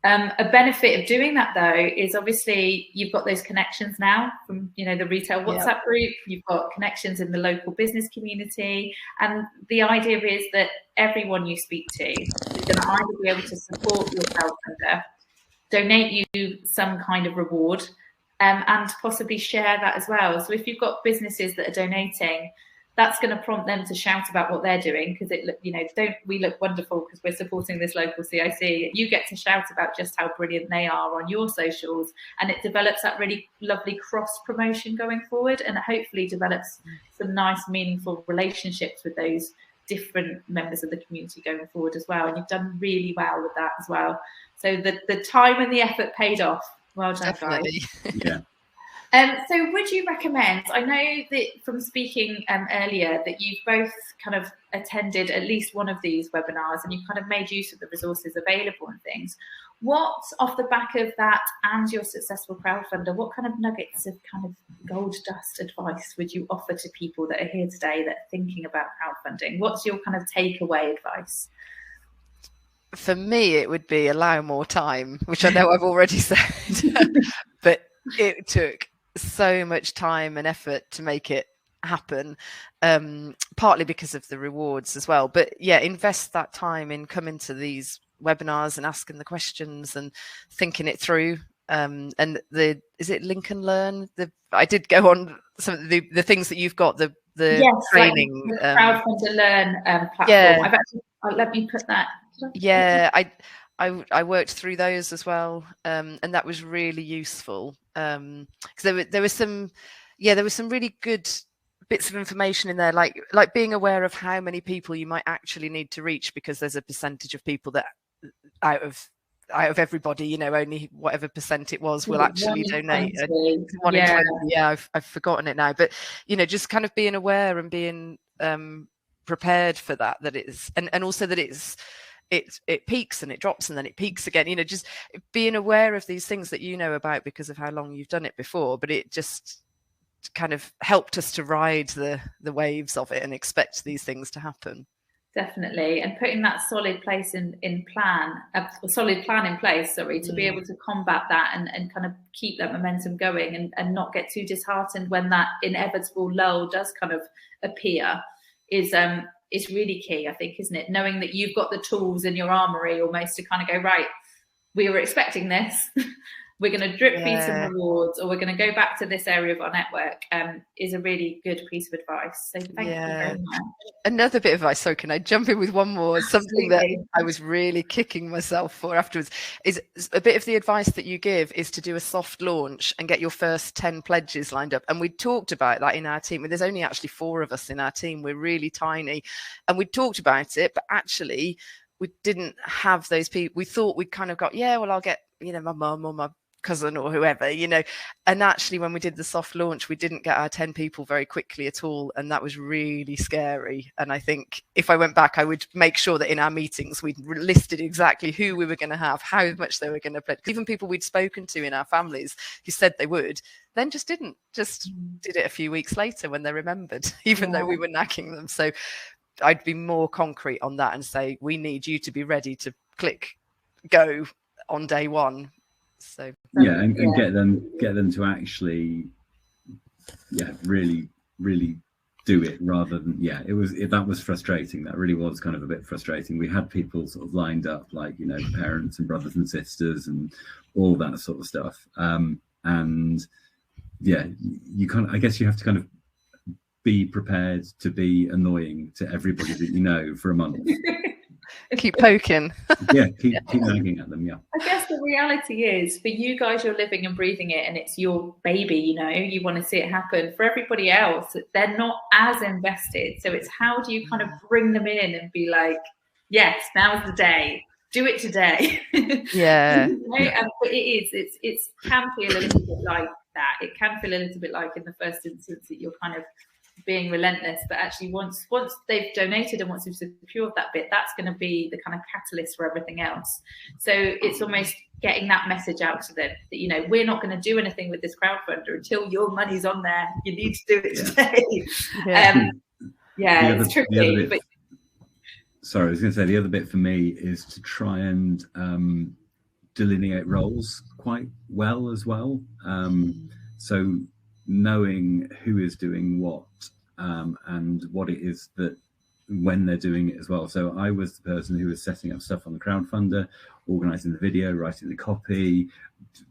A benefit of doing that, though, is obviously you've got those connections now from, the retail WhatsApp group. You've got connections in the local business community. And the idea is that everyone you speak to is going to either be able to support your crowdfunder, donate you some kind of reward, and possibly share that as well. So if you've got businesses that are donating, that's going to prompt them to shout about what they're doing, because don't we look wonderful because we're supporting this local CIC? You get to shout about just how brilliant they are on your socials, and it develops that really lovely cross promotion going forward, and hopefully develops some nice, meaningful relationships with those different members of the community going forward as well. And you've done really well with that as well. So the time and the effort paid off. Well done, Definitely. guys. Yeah. So would you recommend, I know that from speaking earlier that you've both kind of attended at least one of these webinars and you've kind of made use of the resources available and things. What, off the back of that and your successful crowdfunder, what kind of nuggets of kind of gold dust advice would you offer to people that are here today that are thinking about crowdfunding? What's your kind of takeaway advice? For me, it would be allow more time, which I know I've already said, but it took so much time and effort to make it happen, partly because of the rewards as well. But yeah, invest that time in coming to these webinars and asking the questions and thinking it through. And is it Link and Learn? I did go on some of the things that you've got, the yes, training, like the Crowdfunder Learn platform. Yeah. I've actually, let me put that. Yeah, I worked through those as well, and that was really useful, because there was some really good bits of information in there, like being aware of how many people you might actually need to reach, because there's a percentage of people that out of everybody, only whatever percent it was will actually donate. 1 in 20. Yeah, I've forgotten it now, but just kind of being aware and being prepared for that it's and also that it peaks and it drops and then it peaks again, just being aware of these things that about because of how long you've done it before. But it just kind of helped us to ride the waves of it and expect these things to happen. Definitely. And putting that solid plan in place, to be able to combat that and kind of keep that momentum going and not get too disheartened when that inevitable lull does kind of appear is really key, I think, isn't it? Knowing that you've got the tools in your armory almost to kind of go, right, we were expecting this. We're going to drip feed some rewards, or we're going to go back to this area of our network, is a really good piece of advice. So thank you very much. Another bit of advice, so can I jump in with one more? Something that I was really kicking myself for afterwards is a bit of the advice that you give is to do a soft launch and get your first 10 pledges lined up. And we talked about that in our team. There's only actually 4 of us in our team. We're really tiny. And we talked about it, but actually we didn't have those people. We thought we'd kind of got, I'll get, my mum or my cousin or whoever, and actually when we did the soft launch, we didn't get our 10 people very quickly at all, and that was really scary. And I think if I went back, I would make sure that in our meetings we'd listed exactly who we were going to have, how much they were going to pledge. Even people we'd spoken to in our families who said they would, then just did it a few weeks later when they remembered, even though we were nagging them. So I'd be more concrete on that and say, we need you to be ready to click go on day one. So and get them to actually really do it, rather than that was frustrating. That really was kind of a bit frustrating. We had people sort of lined up, like parents and brothers and sisters and all that sort of stuff, and you I guess you have to kind of be prepared to be annoying to everybody that for a month. Keep poking. keep nagging at them. I guess the reality is, for you guys, you're living and breathing it, and it's your baby. You want to see it happen. For everybody else, they're not as invested. So it's how do you kind of bring them in and be like, yes, now's the day. Do it today. Yeah. But it can feel a little bit like that. It can feel a little bit like in the first instance that you're kind of being relentless, but actually once they've donated and once we've secured that bit, that's going to be the kind of catalyst for everything else. So it's almost getting that message out to them that, you know, we're not going to do anything with this crowdfunder until your money's on there. You need to do it today. It's tricky. Sorry, I was going to say the other bit for me is to try and delineate roles quite well as well. So knowing who is doing what and what it is that when they're doing it as well. So I was the person who was setting up stuff on the crowdfunder, organizing the video, writing the copy,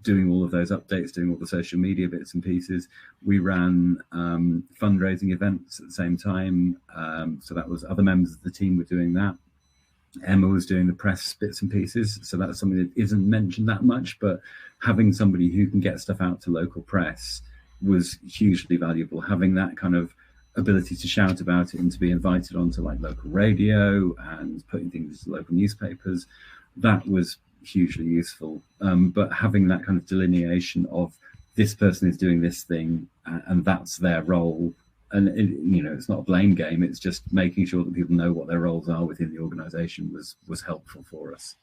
doing all of those updates, doing all the social media bits and pieces. We ran fundraising events at the same time. So that was other members of the team were doing that. Emma was doing the press bits and pieces. So that's something that isn't mentioned that much, but having somebody who can get stuff out to local press was hugely valuable. Having that kind of ability to shout about it and to be invited onto like local radio and putting things into local newspapers, that was hugely useful. But having that kind of delineation of this person is doing this thing and that's their role, and you know, it's not a blame game, it's just making sure that people know what their roles are within the organization was helpful for us.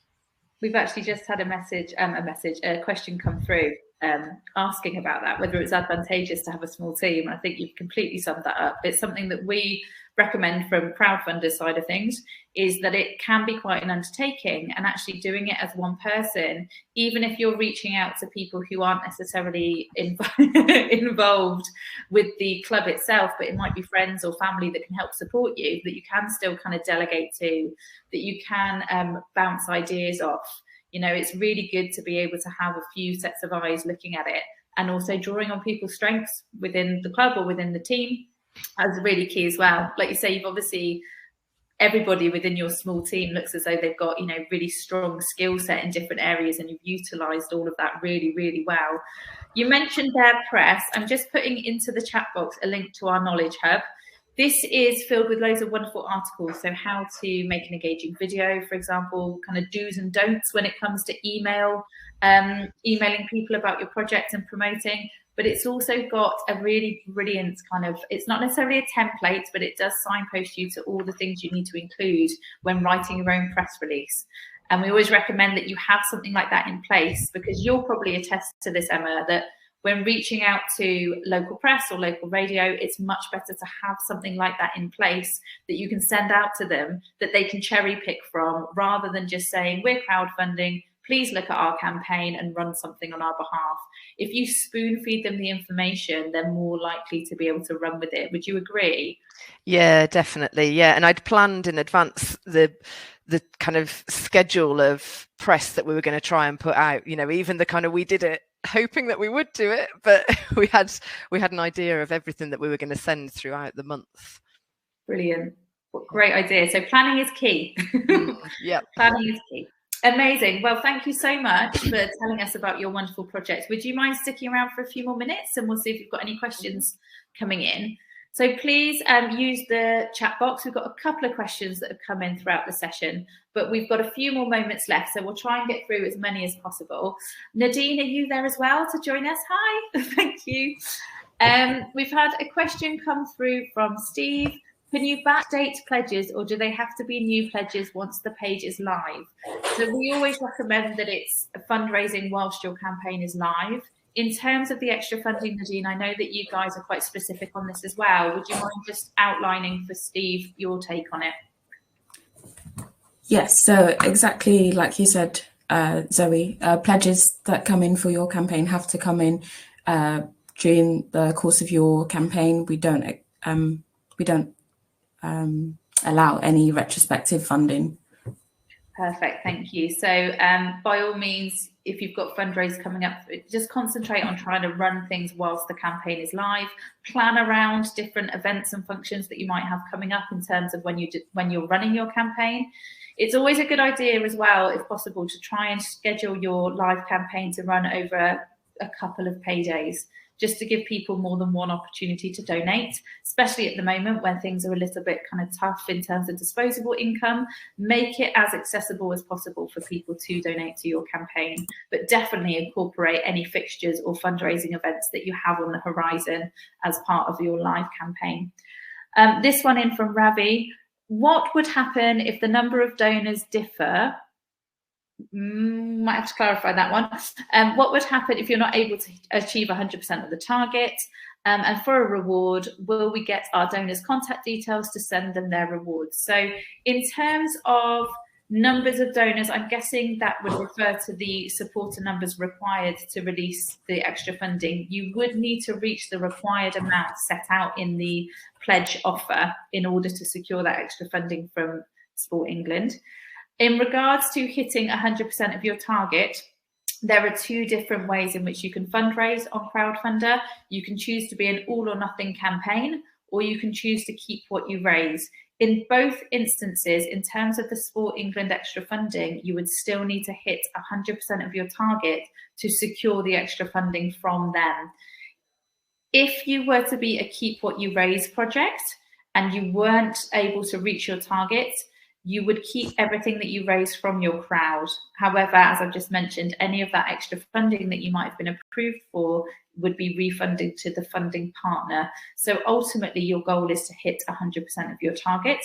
We've actually just had a question come through asking about that, whether it's advantageous to have a small team. I think you've completely summed that up. It's something that we recommend from Crowdfunder side of things, is that it can be quite an undertaking, and actually doing it as one person, even if you're reaching out to people who aren't necessarily involved with the club itself, but it might be friends or family that can help support you, that you can still kind of delegate to, that you can bounce ideas off. You know, it's really good to be able to have a few sets of eyes looking at it, and also drawing on people's strengths within the club or within the team is really key as well. Like you say, you've obviously, everybody within your small team looks as though they've got, you know, really strong skill set in different areas, and you've utilised all of that really, really well. You mentioned their press. I'm just putting into the chat box a link to our Knowledge Hub. This is filled with loads of wonderful articles. So how to make an engaging video, for example, kind of do's and don'ts when it comes to emailing people about your project and promoting. But it's also got a really brilliant kind of, it's not necessarily a template, but it does signpost you to all the things you need to include when writing your own press release. And we always recommend that you have something like that in place, because you'll probably attest to this, Emma, that when reaching out to local press or local radio, it's much better to have something like that in place that you can send out to them, that they can cherry pick from, rather than just saying, we're crowdfunding, please look at our campaign and run something on our behalf. If you spoon feed them the information, they're more likely to be able to run with it. Would you agree? Yeah, definitely. Yeah. And I'd planned in advance the kind of schedule of press that we were going to try and put out, you know, even the kind of, we did it hoping that we would do it, but we had an idea of everything that we were going to send throughout the month. Brilliant. What great idea. So planning is key. Yeah. Planning is key. Amazing. Well, thank you so much for telling us about your wonderful project. Would you mind sticking around for a few more minutes, and we'll see if you've got any questions coming in. So please use the chat box. We've got a couple of questions that have come in throughout the session, but we've got a few more moments left, so we'll try and get through as many as possible. Nadine, are you there as well to join us? Hi. Thank you. We've had a question come through from Steve. Can you backdate pledges, or do they have to be new pledges once the page is live? So we always recommend that it's fundraising whilst your campaign is live. In terms of the extra funding, Nadine, I know that you guys are quite specific on this as well. Would you mind just outlining for Steve your take on it? Yes, so exactly like you said, Zoe, pledges that come in for your campaign have to come in during the course of your campaign. We don't allow any retrospective funding. Perfect, thank you. So by all means, if you've got fundraisers coming up, just concentrate on trying to run things whilst the campaign is live. Plan around different events and functions that you might have coming up in terms of when you're running your campaign. It's always a good idea as well, if possible, to try and schedule your live campaign to run over a couple of paydays. just to give people more than one opportunity to donate, especially at the moment when things are a little bit kind of tough in terms of disposable income. Make it as accessible as possible for people to donate to your campaign, but definitely incorporate any fixtures or fundraising events that you have on the horizon as part of your live campaign. This one in from Ravi. What would happen if the number of donors differ? Might have to clarify that one. What would happen if you're not able to achieve 100% of the target? And for a reward, will we get our donors' contact details to send them their rewards? So in terms of numbers of donors, I'm guessing that would refer to the supporter numbers required to release the extra funding. You would need to reach the required amount set out in the pledge offer in order to secure that extra funding from Sport England. In regards to hitting 100% of your target, there are two different ways in which you can fundraise on Crowdfunder. You can choose to be an all or nothing campaign, or you can choose to keep what you raise. In both instances, in terms of the Sport England extra funding, you would still need to hit 100% of your target to secure the extra funding from them. If you were to be a keep what you raise project and you weren't able to reach your target, you would keep everything that you raise from your crowd. However, as I've just mentioned, any of that extra funding that you might have been approved for would be refunded to the funding partner. So ultimately, your goal is to hit 100% of your target,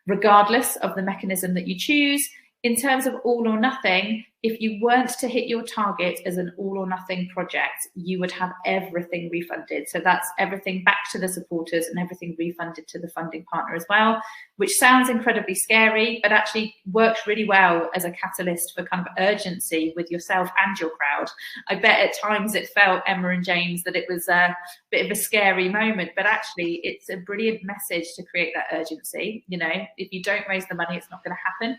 regardless of the mechanism that you choose. In terms of all or nothing, if you weren't to hit your target as an all or nothing project, you would have everything refunded. So that's everything back to the supporters and everything refunded to the funding partner as well, which sounds incredibly scary, but actually works really well as a catalyst for kind of urgency with yourself and your crowd. I bet at times it felt, Emma and James, that it was a bit of a scary moment, but actually it's a brilliant message to create that urgency. You know, if you don't raise the money, it's not going to happen.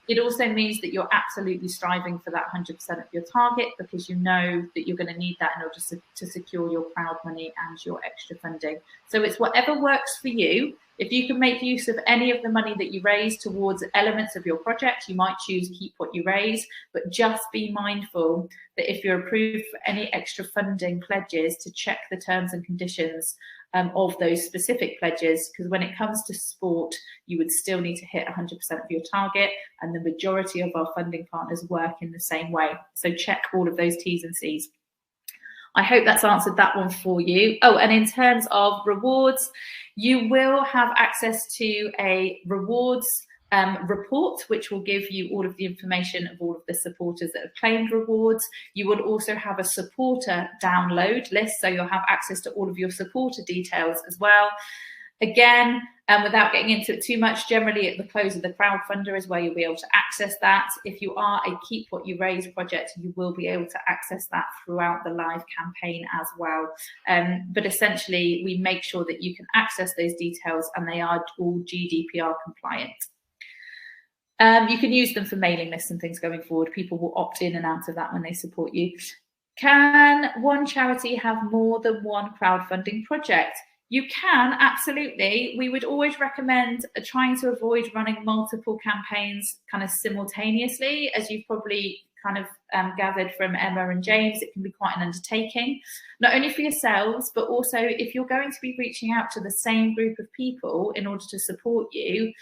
It also means that you're absolutely striving for that 100% of your target, because you know that you're going to need that in order to secure your crowd money and your extra funding. So it's whatever works for you. If you can make use of any of the money that you raise towards elements of your project, you might choose keep what you raise, but just be mindful that if you're approved for any extra funding pledges, to check the terms and conditions of those specific pledges, because when it comes to sport, you would still need to hit 100% of your target, and the majority of our funding partners work in the same way. So check all of those T's and C's. I hope that's answered that one for you. Oh, and in terms of rewards, you will have access to a rewards report, which will give you all of the information of all of the supporters that have claimed rewards. You will also have a supporter download list, so you'll have access to all of your supporter details as well. Again, without getting into it too much, generally at the close of the crowdfunder is where you'll be able to access that. If you are a keep what you raise project, you will be able to access that throughout the live campaign as well. But essentially, we make sure that you can access those details and they are all GDPR compliant. You can use them for mailing lists and things going forward. People will opt in and out of that when they support you. Can one charity have more than one crowdfunding project? You can, absolutely. We would always recommend trying to avoid running multiple campaigns kind of simultaneously. As you've probably kind of gathered from Emma and James, it can be quite an undertaking, not only for yourselves, but also if you're going to be reaching out to the same group of people in order to support you,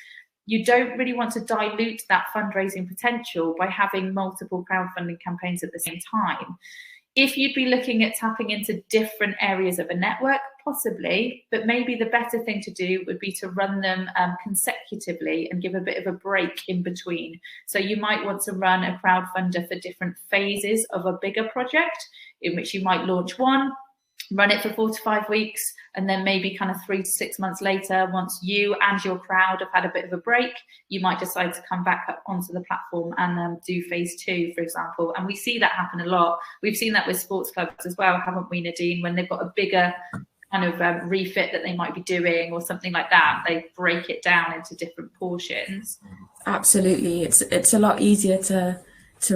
you don't really want to dilute that fundraising potential by having multiple crowdfunding campaigns at the same time. If you'd be looking at tapping into different areas of a network, possibly, but maybe the better thing to do would be to run them consecutively and give a bit of a break in between. So you might want to run a crowdfunder for different phases of a bigger project, in which you might launch one, run it for 4 to 5 weeks, and then maybe kind of 3 to 6 months later, once you and your crowd have had a bit of a break, you might decide to come back up onto the platform and do phase 2, for example. And we see that happen a lot. We've seen that with sports clubs as well, haven't we, Nadine? When they've got a bigger kind of refit that they might be doing or something like that, they break it down into different portions. Absolutely. It's a lot easier to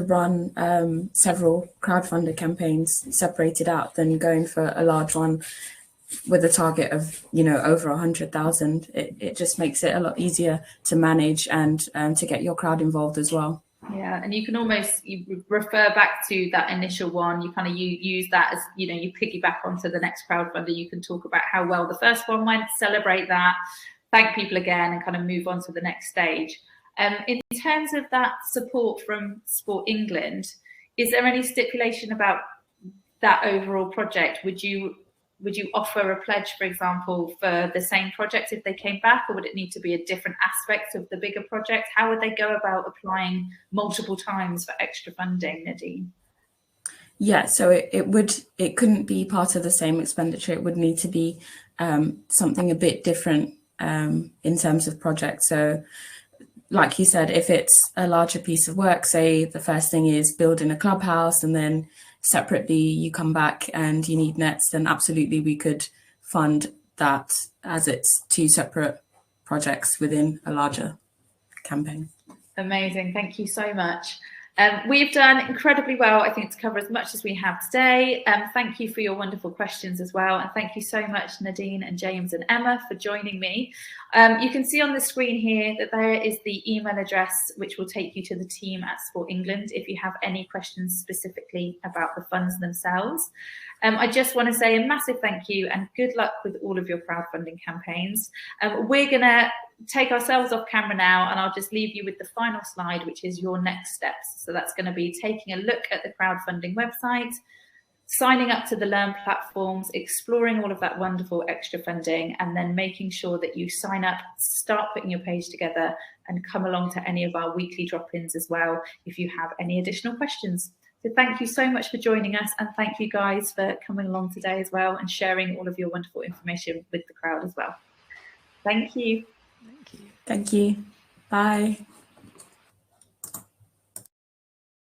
run several crowdfunder campaigns separated out than going for a large one with a target of, you know, over 100,000. It just makes it a lot easier to manage and to get your crowd involved as well. Yeah, and you can almost refer back to that initial one. You kind of use that as, you know, you piggyback onto the next crowdfunder. You can talk about how well the first one went, celebrate that, thank people again, and kind of move on to the next stage. In terms of that support from Sport England, is there any stipulation about that overall project? Would you offer a pledge, for example, for the same project if they came back, or would it need to be a different aspect of the bigger project? How would they go about applying multiple times for extra funding, Nadine? Yeah, so it couldn't be part of the same expenditure. It would need to be something a bit different in terms of project. So like you said, if it's a larger piece of work, say the first thing is building a clubhouse, and then separately you come back and you need nets, then absolutely we could fund that as it's two separate projects within a larger campaign. Amazing, thank you so much. We've done incredibly well, I think, to cover as much as we have today. Thank you for your wonderful questions as well. And thank you so much, Nadine and James and Emma, for joining me. You can see on the screen here that there is the email address, which will take you to the team at Sport England if you have any questions specifically about the funds themselves. I just want to say a massive thank you and good luck with all of your crowdfunding campaigns. We're going to take ourselves off camera now, and I'll just leave you with the final slide, which is your next steps. So that's going to be taking a look at the crowdfunding website, signing up to the Learn platforms, exploring all of that wonderful extra funding, and then making sure that you sign up, start putting your page together, and come along to any of our weekly drop-ins as well if you have any additional questions. So thank you so much for joining us, and thank you guys for coming along today as well and sharing all of your wonderful information with the crowd as well. Thank you. Thank you. Thank you. Bye.